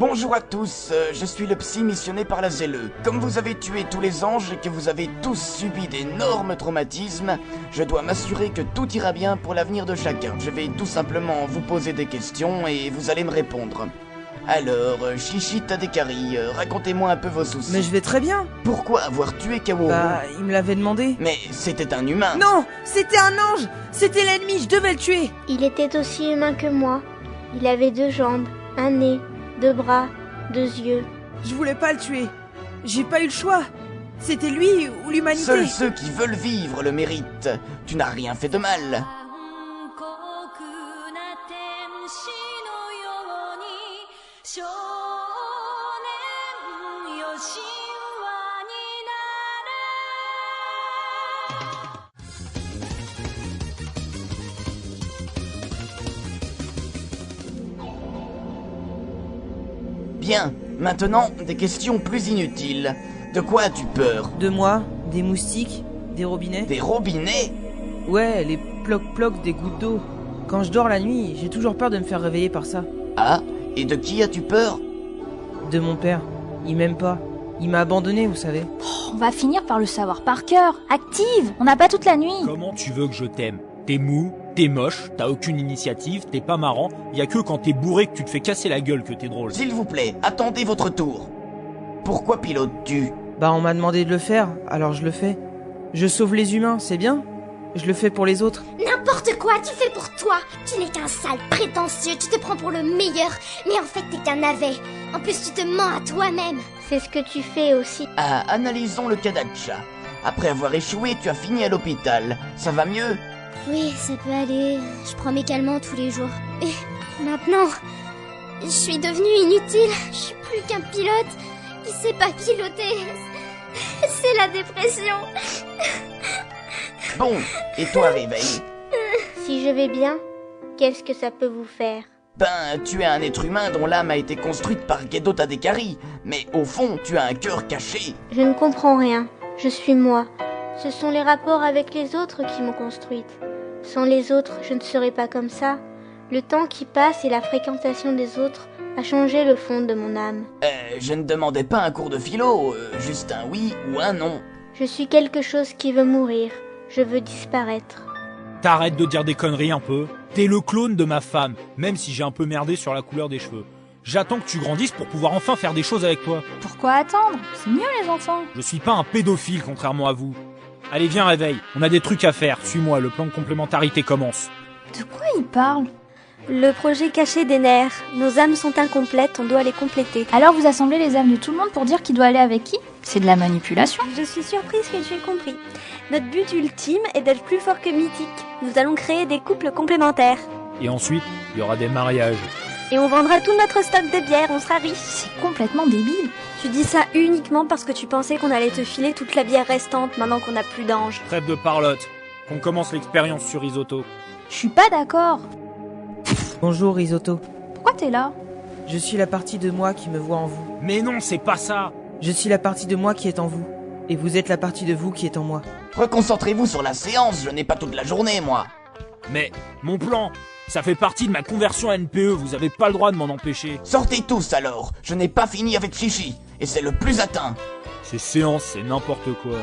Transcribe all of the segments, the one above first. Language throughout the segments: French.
Bonjour à tous, je suis le psy missionné par la ZLE. Comme vous avez tué tous les anges et que vous avez tous subi d'énormes traumatismes, je dois m'assurer que tout ira bien pour l'avenir de chacun. Je vais tout simplement vous poser des questions et vous allez me répondre. Alors, Chichi Tadekari, racontez-moi un peu vos soucis. Mais je vais très bien. Pourquoi avoir tué Kaworu? Bah, il me l'avait demandé. Mais c'était un humain. Non, c'était un ange. C'était l'ennemi, je devais le tuer. Il était aussi humain que moi. Il avait 2 jambes, un nez, 2 bras, 2 yeux. Je voulais pas le tuer. J'ai pas eu le choix. C'était lui ou l'humanité. Seuls ceux qui veulent vivre le méritent. Tu n'as rien fait de mal. Bien, maintenant, des questions plus inutiles. De quoi as-tu peur? De moi, des moustiques, des robinets. Des robinets? Ouais, les ploc-ploc des gouttes d'eau. Quand je dors la nuit, j'ai toujours peur de me faire réveiller par ça. Ah, et de qui as-tu peur? De mon père. Il m'aime pas. Il m'a abandonné, vous savez. On va finir par le savoir par cœur. Active, on n'a pas toute la nuit. Comment tu veux que je t'aime? T'es mou, t'es moche, t'as aucune initiative, t'es pas marrant, y a que quand t'es bourré que tu te fais casser la gueule que t'es drôle. S'il vous plaît, attendez votre tour. Pourquoi pilotes-tu? Bah, on m'a demandé de le faire, alors je le fais. Je sauve les humains, c'est bien. Je le fais pour les autres. N'importe quoi, tu fais pour toi. Tu n'es qu'un sale prétentieux, tu te prends pour le meilleur. Mais en fait, t'es qu'un navet. En plus, tu te mens à toi-même. C'est ce que tu fais aussi. Ah, analysons le cas d'Acha. Après avoir échoué, tu as fini à l'hôpital. Ça va mieux? Oui, ça peut aller. Je prends mes calmants tous les jours. Et maintenant, je suis devenue inutile. Je suis plus qu'un pilote qui sait pas piloter. C'est la dépression. Bon, et toi, Réveil? Si je vais bien, qu'est-ce que ça peut vous faire? Ben, tu es un être humain dont l'âme a été construite par Gedo Tadekari, mais au fond, tu as un cœur caché. Je ne comprends rien. Je suis moi. Ce sont les rapports avec les autres qui m'ont construite. Sans les autres, je ne serais pas comme ça. Le temps qui passe et la fréquentation des autres a changé le fond de mon âme. Je ne demandais pas un cours de philo, juste un oui ou un non. Je suis quelque chose qui veut mourir. Je veux disparaître. T'arrêtes de dire des conneries un peu. T'es le clone de ma femme, même si j'ai un peu merdé sur la couleur des cheveux. J'attends que tu grandisses pour pouvoir enfin faire des choses avec toi. Pourquoi attendre? C'est mieux les enfants. Je suis pas un pédophile contrairement à vous. Allez viens Réveil, on a des trucs à faire, suis-moi, le plan de complémentarité commence. De quoi il parle? Le projet caché des nerfs. Nos âmes sont incomplètes, on doit les compléter. Alors vous assemblez les âmes de tout le monde pour dire qui doit aller avec qui? C'est de la manipulation. Je suis surprise que tu aies compris. Notre but ultime est d'être plus fort que Mythique. Nous allons créer des couples complémentaires. Et ensuite, il y aura des mariages. Et on vendra tout notre stock de bière, on sera riche. C'est complètement débile. Tu dis ça uniquement parce que tu pensais qu'on allait te filer toute la bière restante maintenant qu'on n'a plus d'ange. Trêve de parlotte, qu'on commence l'expérience sur Risotto. Je suis pas d'accord. Bonjour, Risotto. Pourquoi t'es là? Je suis la partie de moi qui me voit en vous. Mais non, c'est pas ça. Je suis la partie de moi qui est en vous. Et vous êtes la partie de vous qui est en moi. Reconcentrez-vous sur la séance, je n'ai pas toute la journée, moi. Mais, mon plan, ça fait partie de ma conversion à NPE, vous avez pas le droit de m'en empêcher. Sortez tous alors, je n'ai pas fini avec Chichi, et c'est le plus atteint. Ces séances, c'est n'importe quoi.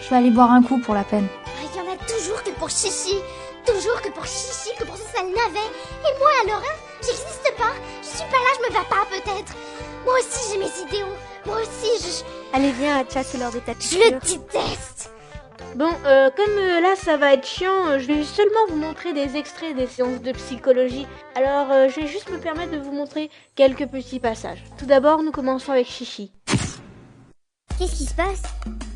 Je vais aller boire un coup pour la peine. Il y en a toujours que pour Chichi. Toujours que pour Chichi, que pour ce sale navet. Et moi alors, hein? J'existe pas. Je suis pas là, je me bats pas peut-être. Moi aussi j'ai mes idéaux. Moi aussi Allez, viens, Acha, c'est l'heure de ta je le déteste. Bon, comme là ça va être chiant, je vais seulement vous montrer des extraits des séances de psychologie. Alors, je vais juste me permettre de vous montrer quelques petits passages. Tout d'abord, nous commençons avec Chichi. Qu'est-ce qui se passe?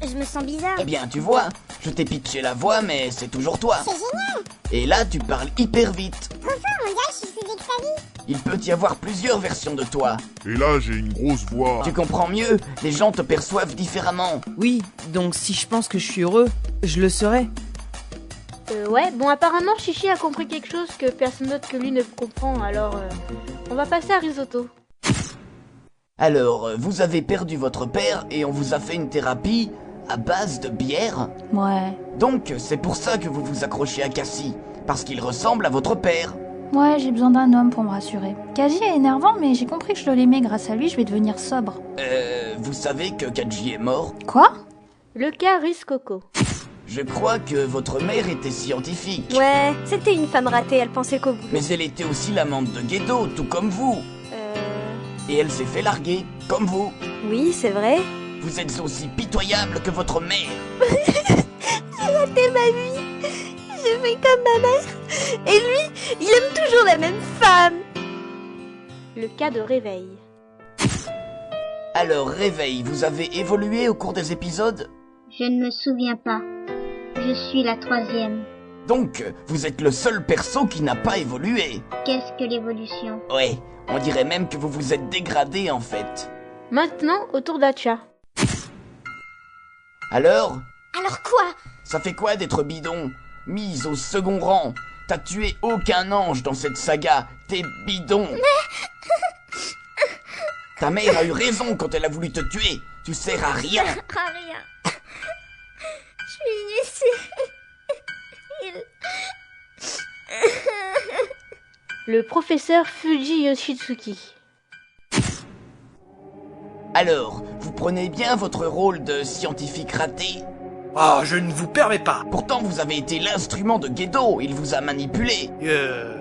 Je me sens bizarre. Eh bien, tu vois, je t'ai pitché la voix, mais c'est toujours toi. C'est génial. Et là, tu parles hyper vite. Enfin, mon gars, je suis avec sa vie. Il peut y avoir plusieurs versions de toi. Et là, j'ai une grosse voix. Tu comprends mieux, les gens te perçoivent différemment. Oui, donc si je pense que je suis heureux, je le serai. Ouais, bon, apparemment, Chichi a compris quelque chose que personne d'autre que lui ne comprend, alors on va passer à Risotto. Alors, vous avez perdu votre père et on vous a fait une thérapie à base de bière? Ouais. Donc, c'est pour ça que vous vous accrochez à Cassie, parce qu'il ressemble à votre père. Ouais, j'ai besoin d'un homme pour me rassurer. Kaji est énervant, mais j'ai compris que je l'aimais. Grâce à lui, je vais devenir sobre. Vous savez que Kaji est mort? Quoi? Le cas Coco. Je crois que votre mère était scientifique. Ouais, c'était une femme ratée, elle pensait qu'au bout. Mais elle était aussi l'amante de Gedo, tout comme vous. Et elle s'est fait larguer, comme vous. Oui, c'est vrai. Vous êtes aussi pitoyable que votre mère. J'ai raté ma vie. J'ai fait comme ma mère. Et lui, il aime toujours la même femme. Le cas de Réveil. Alors, Réveil, vous avez évolué au cours des épisodes? Je ne me souviens pas. Je suis la 3e. Donc, vous êtes le seul perso qui n'a pas évolué. Qu'est-ce que l'évolution? Ouais, on dirait même que vous vous êtes dégradé en fait. Maintenant, au tour d'Acha. Alors? Alors quoi? Ça fait quoi d'être bidon? Mise au second rang. T'as tué aucun ange dans cette saga. T'es bidon. Ta mère a eu raison quand elle a voulu te tuer. Tu sers à rien. Ah, rien. Je suis inutile. Le professeur Fuji Yoshitsuki. Alors, vous prenez bien votre rôle de scientifique raté? Ah, je ne vous permets pas. Pourtant, vous avez été l'instrument de Gedo. Il vous a manipulé.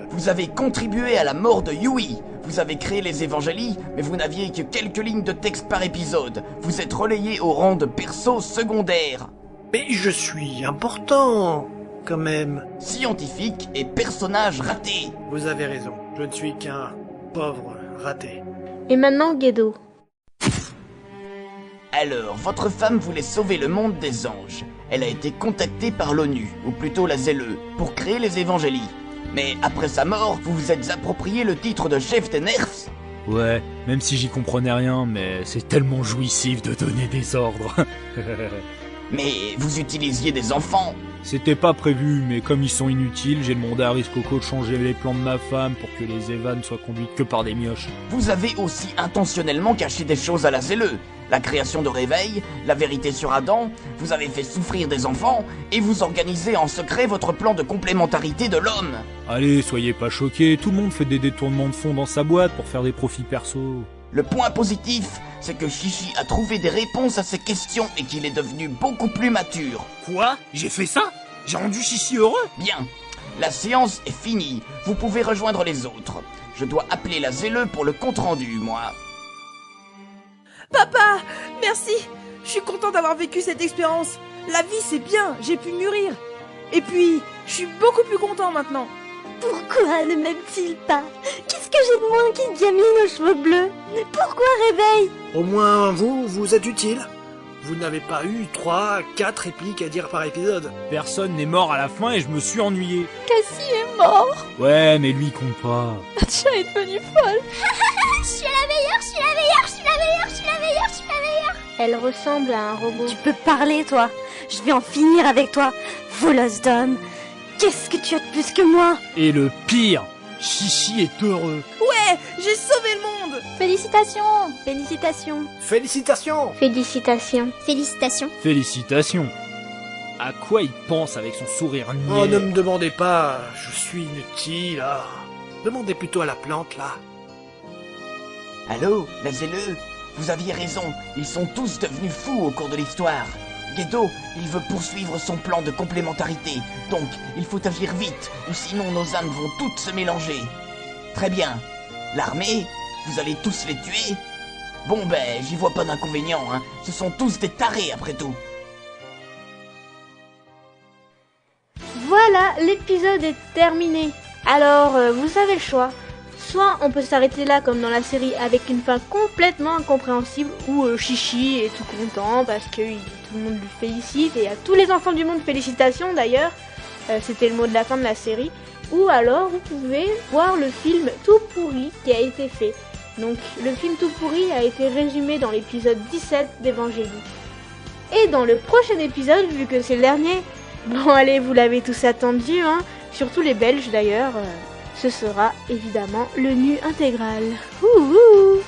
Vous avez contribué à la mort de Yui. Vous avez créé les évangélies, mais vous n'aviez que quelques lignes de texte par épisode. Vous êtes relayé au rang de perso secondaire. Mais je suis important, quand même. Scientifique et personnage raté. Vous avez raison, je ne suis qu'un pauvre raté. Et maintenant, Gedo. Alors, votre femme voulait sauver le monde des anges. Elle a été contactée par l'ONU, ou plutôt la ZLE, pour créer les évangélies. Mais après sa mort, vous vous êtes approprié le titre de chef des nerfs. Ouais, même si j'y comprenais rien, mais c'est tellement jouissif de donner des ordres. Mais vous utilisiez des enfants. C'était pas prévu, mais comme ils sont inutiles, j'ai demandé à Coco de changer les plans de ma femme pour que les Eva ne soient conduites que par des mioches. Vous avez aussi intentionnellement caché des choses à la ZLE. La création de Réveil, la vérité sur Adam, vous avez fait souffrir des enfants, et vous organisez en secret votre plan de complémentarité de l'homme. Allez, soyez pas choqués, tout le monde fait des détournements de fonds dans sa boîte pour faire des profits perso. Le point positif, c'est que Chichi a trouvé des réponses à ses questions et qu'il est devenu beaucoup plus mature. Quoi? J'ai fait ça? J'ai rendu Chichi heureux? Bien, la séance est finie, vous pouvez rejoindre les autres. Je dois appeler la ZLE pour le compte-rendu, moi. Papa, merci. Je suis content d'avoir vécu cette expérience. La vie, c'est bien, j'ai pu mûrir. Et puis, je suis beaucoup plus content maintenant. Pourquoi ne m'aime-t-il pas? Qu'est-ce que j'ai de moins qu'une gamine aux cheveux bleus? Pourquoi Réveil? Au moins, vous êtes utile. Vous n'avez pas eu 3-4 répliques à dire par épisode. Personne n'est mort à la fin et je me suis ennuyé. Cassie est mort. Ouais, mais lui compte pas. Acha est devenue folle. Je suis la meilleure, je suis la meilleure, je suis la meilleure, je suis la meilleure, je suis la meilleure. Elle ressemble à un robot. Tu peux parler, toi. Je vais en finir avec toi, voleuse d'hommes. Qu'est-ce que tu as de plus que moi? Et le pire, Chichi est heureux. Ouais, j'ai sauvé le monde. Félicitations. Félicitations. Félicitations. Félicitations. Félicitations. Félicitations. À quoi il pense avec son sourire niais? Oh, ne me demandez pas, je suis inutile. Ah. Demandez plutôt à la plante, là. Allô, la ZLE? Vous aviez raison, ils sont tous devenus fous au cours de l'histoire. Gedo, il veut poursuivre son plan de complémentarité, donc il faut agir vite, ou sinon nos âmes vont toutes se mélanger. Très bien. L'armée, vous allez tous les tuer? Bon ben, j'y vois pas d'inconvénient, hein. Ce sont tous des tarés après tout. Voilà, l'épisode est terminé. Alors, vous avez le choix. Soit on peut s'arrêter là comme dans la série avec une fin complètement incompréhensible où Chichi est tout content parce que tout le monde lui félicite et à tous les enfants du monde félicitations d'ailleurs. C'était le mot de la fin de la série. Ou alors vous pouvez voir le film Tout pourri qui a été fait. Donc le film Tout pourri a été résumé dans l'épisode 17 d'Evangélie. Et dans le prochain épisode, vu que c'est le dernier, bon allez, vous l'avez tous attendu, hein, surtout les Belges d'ailleurs, ce sera évidemment le nu intégral. Ouh.